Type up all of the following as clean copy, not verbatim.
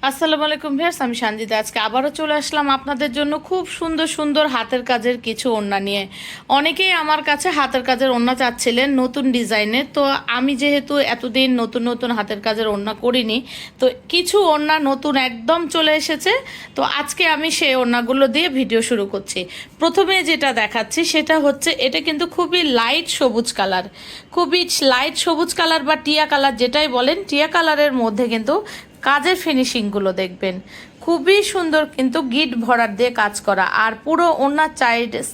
আসসালামু আলাইকুম ভিউয়ার্স, আমি সানজিদা। আজকে আবারও চলে আসলাম আপনাদের জন্য খুব সুন্দর সুন্দর হাতের কাজের কিছু ওড়না নিয়ে। অনেকেই আমার কাছে হাতের কাজের ওড়না চাচ্ছিলেন নতুন ডিজাইনের। তো আমি যেহেতু এতদিন নতুন নতুন হাতের কাজের ওড়না করিনি, তো কিছু ওড়না নতুন একদম চলে এসেছে। তো আজকে আমি সেই ওড়নাগুলো দিয়ে ভিডিও শুরু করছি। প্রথমে যেটা দেখাচ্ছি সেটা হচ্ছে, এটা কিন্তু খুবই লাইট সবুজ কালার, খুবই লাইট সবুজ কালার বা টিয়া কালার যেটাই বলেন, টিয়া কালারের মধ্যে কিন্তু কাজের ফিনিশিংগুলো দেখবেন খুবই সুন্দর, কিন্তু গিট ভরাট দিয়ে কাজ করা। আর পুরো ওড়নার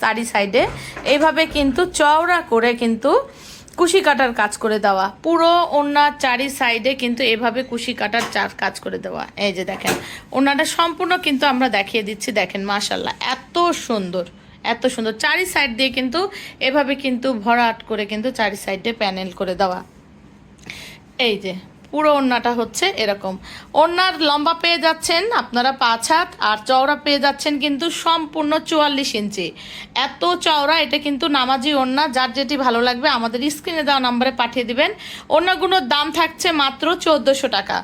চারি সাইডে এইভাবে কিন্তু চওড়া করে কিন্তু কুশি কাটার কাজ করে দেওয়া। পুরো ওড়নার চারি সাইডে কিন্তু এভাবে কুশি কাটার কাজ করে দেওয়া। এই যে দেখেন, ওড়নাটা সম্পূর্ণ কিন্তু আমরা দেখিয়ে দিচ্ছি। দেখেন মাশাল্লাহ, এত সুন্দর এত সুন্দর। চারি সাইড দিয়ে কিন্তু এভাবে কিন্তু ভরাট করে কিন্তু চারি সাইডে প্যানেল করে দেওয়া। এই যে পুরো ওড়নাটা হচ্ছে এরকম। ওড়নার লম্বা পেয়ে যাচ্ছেন আপনারা 5 হাত, আর চওড়া পেয়ে যাচ্ছেন কিন্তু সম্পূর্ণ 44 ইঞ্চি। এত চওড়া, এটা কিন্তু নামাজি ওড়না। যার যেটি ভালো লাগবে আমাদের স্ক্রিনে দেওয়া নাম্বারে পাঠিয়ে দিবেন। ওড়নাগুলোর দাম থাকছে মাত্র 1400 টাকা।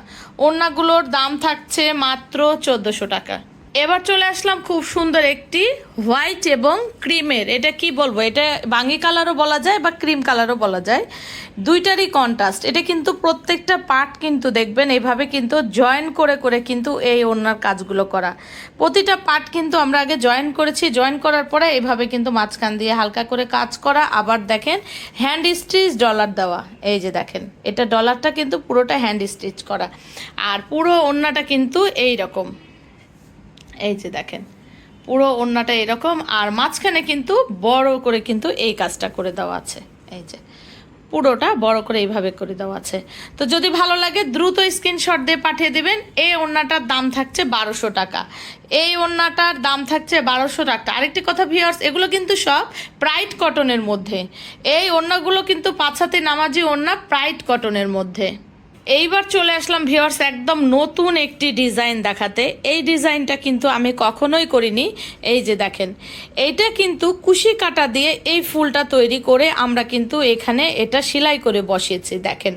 ওড়নাগুলোর দাম থাকছে মাত্র 1400 টাকা। এবার চলে আসলাম খুব সুন্দর একটি হোয়াইট এবং ক্রিমের, এটা কি বলবো, এটা বাঙ্গি কালারও বলা যায় বা ক্রিম কালারও বলা যায়, দুইটারই কন্ট্রাস্ট। এটা কিন্তু প্রত্যেকটা পার্ট কিন্তু দেখবেন এইভাবে কিন্তু জয়েন করে করে কিন্তু এই ওড়নার কাজগুলো করা। প্রতিটা পার্ট কিন্তু আমরা আগে জয়েন করেছি, জয়েন করার পরে এইভাবে কিন্তু মাঝখান দিয়ে হালকা করে কাজ করা। আবার দেখেন হ্যান্ড স্টিচ ডলার দেওয়া। এই যে দেখেন, এটা ডলারটা কিন্তু পুরোটা হ্যান্ড স্টিচ করা। আর পুরো ওড়নাটা কিন্তু এই রকম। এই যে দেখেন পুরো ওড়নাটা এরকম, আর মাঝখানে কিন্তু বড় করে কিন্তু এই কাজটা করে দেওয়া আছে। এই যে পুরোটা বড় করে এইভাবে করে দেওয়া আছে। তো যদি ভালো লাগে দ্রুত স্ক্রিনশট দিয়ে পাঠিয়ে দেবেন। এই ওড়নাটার দাম থাকছে 1200 টাকা। এই ওড়নাটার দাম থাকছে 1200 টাকা। আরেকটি কথা ভিউয়ার্স, এগুলো কিন্তু সব প্রাইড কটনের মধ্যে। এই ওড়নাগুলো কিন্তু 5 হাতে নামাজি ওড়না, প্রাইড কটনের মধ্যে। এইবার চলে আসলাম ভিউয়ার্স একদম নতুন একটি ডিজাইন দেখাতে। এই ডিজাইনটা কিন্তু আমি কখনোই করিনি। এই যে দেখেন, এইটা কিন্তু কুশি কাটা দিয়ে এই ফুলটা তৈরি করে আমরা কিন্তু এখানে এটা সেলাই করে বসিয়েছি। দেখেন,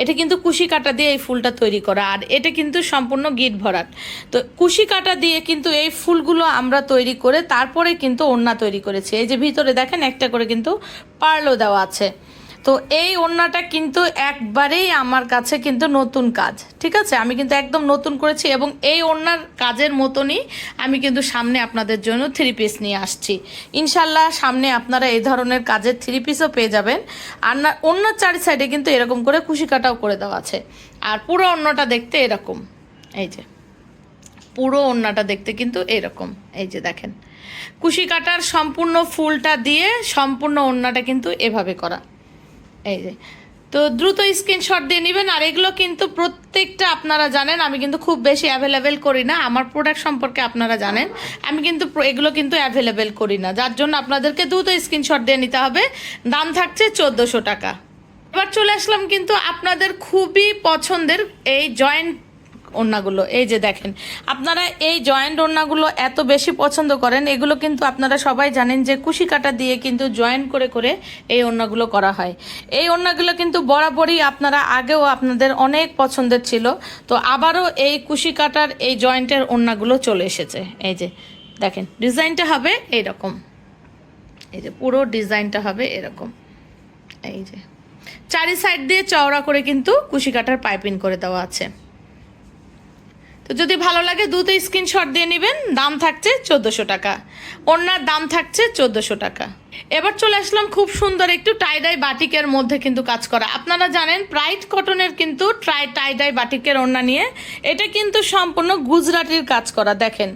এটা কিন্তু কুশি কাটা দিয়ে এই ফুলটা তৈরি করা, আর এটা কিন্তু সম্পূর্ণ গিট ভরাট। তো কুশি কাটা দিয়ে কিন্তু এই ফুলগুলো আমরা তৈরি করে তারপরে কিন্তু ওড়না তৈরি করেছি। এই যে ভিতরে দেখেন একটা করে কিন্তু পার্লও দেওয়া আছে। তো এই ওড়নাটা কিন্তু একবারেই আমার কাছে কিন্তু নতুন কাজ, ঠিক আছে। আমি কিন্তু একদম নতুন করেছি, এবং এই ওড়নার কাজের মতনই আমি কিন্তু সামনে আপনাদের জন্য 3 পিস নিয়ে আসছি। ইনশাল্লাহ সামনে আপনারা এই ধরনের কাজের 3 পিসও পেয়ে যাবেন। আর না, ওড়নার চারি সাইডে কিন্তু এরকম করে কুশি কাটাও করে দেওয়া আছে। আর পুরো ওড়নাটা দেখতে এরকম। এই যে পুরো ওড়নাটা দেখতে কিন্তু এরকম। এই যে দেখেন, কুশি কাটার সম্পূর্ণ ফুলটা দিয়ে সম্পূর্ণ ওড়নাটা কিন্তু এভাবে করা। এই যে, তো দ্রুত স্ক্রিনশট দিয়ে নেবেন। আর এগুলো কিন্তু প্রত্যেকটা আপনারা জানেন, আমি কিন্তু খুব বেশি অ্যাভেলেবেল করি না। আমার প্রোডাক্ট সম্পর্কে আপনারা জানেন, আমি কিন্তু এগুলো কিন্তু অ্যাভেলেবেল করি না, যার জন্য আপনাদেরকে দ্রুত স্ক্রিনশট দিয়ে নিতে হবে। দাম থাকছে 1400 টাকা। এবার চলে আসলাম কিন্তু আপনাদের খুবই পছন্দের এই জয়েন্ট ওড়নাগুলো। এই যে দেখেন, আপনারা এই জয়েন্ট ওড়নাগুলো এত বেশি পছন্দ করেন। এগুলো কিন্তু আপনারা সবাই জানেন যে কুশি কাটা দিয়ে কিন্তু জয়েন্ট করে করে এই ওড়নাগুলো করা হয়। এই ওড়নাগুলো কিন্তু বরাবরই আপনারা আগেও আপনাদের অনেক পছন্দের ছিল। তো আবারও এই কুশি কাটার এই জয়েন্টের ওড়নাগুলো চলে এসেছে। এই যে দেখেন, ডিজাইনটা হবে এইরকম। এই যে পুরো ডিজাইনটা হবে এরকম। এই যে চারি সাইড দিয়ে চওড়া করে কিন্তু কুশি কাটার পাইপিং করে দেওয়া আছে। তো যদি ভালো লাগে দ্রুত স্ক্রিনশট দিয়ে নেবেন। দাম থাকছে 1400 টাকা। ওড়নার দাম থাকছে 1400 টাকা। এবার চলে আসলাম খুব সুন্দর একটু টাইডাই বাটিকের মধ্যে কিন্তু কাজ করা। আপনারা জানেন প্রাইড কটনের কিন্তু টাইডাই বাটিকের ওড়না নিয়ে, এটা কিন্তু সম্পূর্ণ গুজরাটির কাজ করা। দেখেন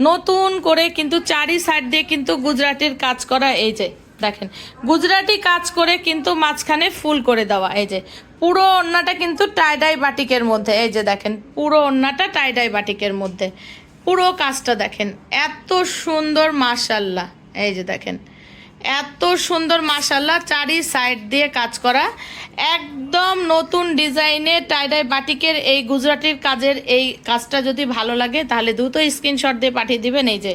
নতুন করে কিন্তু চারি সাইড দিয়ে কিন্তু গুজরাটির কাজ করা। এই যে দেখেন, গুজরাটি কাজ করে কিন্তু মাঝখানে ফুল করে দেওয়া। এই যে পুরো ওড়নাটা কিন্তু টাইডাই বাটিকের মধ্যে। এই যে দেখেন, পুরো ওড়নাটা টাইডাই বাটিকের মধ্যে। পুরো কাজটা দেখেন এত সুন্দর, মাশাল্লাহ। এই যে দেখেন এত সুন্দর, মাশাল্লাহ। চারি সাইড দিয়ে কাজ করা, একদম নতুন ডিজাইনে টাইডাই বাটিকের এই গুজরাটির কাজের এই কাজটা যদি ভালো লাগে তাহলে দ্রুত স্ক্রিনশট দিয়ে পাঠিয়ে দিবেন। এই যে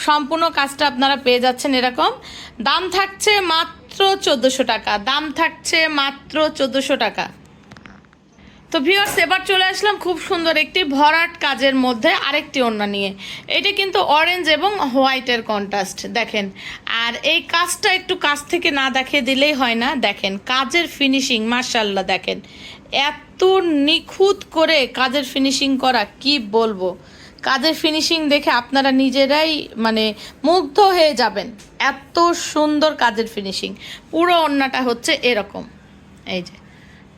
সম্পূর্ণ কাজটা আপনারা পেয়ে যাচ্ছেন এরকম। দাম থাকছে মাত্র 1400 টাকা। দাম থাকছে মাত্র 1400 টাকা। তো ভিউয়ার্স এবার চলে আসলাম খুব সুন্দর একটি ভরাট কাজের মধ্যে আরেকটি ওড়না নিয়ে। এটা কিন্তু অরেঞ্জ এবং হোয়াইটের কন্ট্রাস্ট দেখেন। আর এই কাজটা একটু কাছ থেকে না দেখিয়ে দিলেই হয় না। দেখেন কাজের ফিনিশিং মাশাআল্লাহ, দেখেন এত নিখুঁত করে কাজের ফিনিশিং করা, কি বলবো। কাজের ফিনিশিং দেখে আপনারা নিজেরাই মানে মুগ্ধ হয়ে যাবেন, এত সুন্দর কাজের ফিনিশিং। পুরো ওড়নাটা হচ্ছে এরকম, এই যে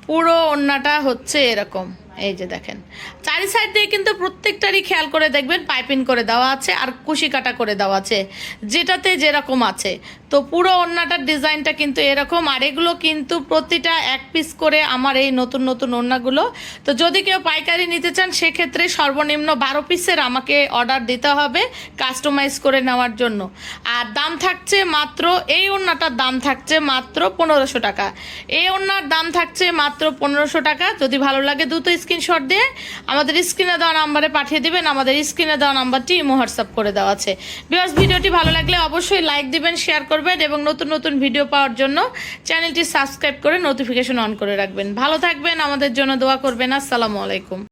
পুরো ওড়নাটা হচ্ছে এরকম, এই যে দেখেন চারি সাইড দিয়ে কিন্তু প্রত্যেকটারই খেয়াল করে দেখবেন পাইপিং করে দেওয়া আছে আর কুশি কাটা করে দেওয়া আছে, যেটাতে যেরকম আছে। তো পুরো ওড়নাটার ডিজাইনটা কিন্তু এরকম। আর এগুলো কিন্তু প্রতিটা এক পিস করে আমার এই নতুন নতুন ওড়নাগুলো। তো যদি কেউ পাইকারি নিতে চান সেক্ষেত্রে সর্বনিম্ন 12 পিসের আমাকে অর্ডার দিতে হবে কাস্টমাইজ করে নেওয়ার জন্য। আর দাম থাকছে মাত্র, এই ওড়নাটার দাম থাকছে মাত্র 1500 টাকা। এই ওড়নার দাম থাকছে মাত্র 1500 টাকা। যদি ভালো লাগে দ্রুত স্ক্রিনশট দিয়ে আমাদের স্ক্রিনে দেওয়া নাম্বারে পাঠিয়ে দিবেন। আমাদের স্ক্রিনে দেওয়া নাম্বারটি ইমো হোয়াটসঅ্যাপ করে দেওয়া আছে। ভিউয়ার্স ভিডিওটি ভালো লাগলে অবশ্যই লাইক দিবেন, শেয়ার করবেন এবং নতুন নতুন ভিডিও পাওয়ার জন্য চ্যানেলটি সাবস্ক্রাইব করে নোটিফিকেশন অন করে রাখবেন। ভালো থাকবেন, আমাদের জন্য দোয়া করবেন। আসসালামু আলাইকুম।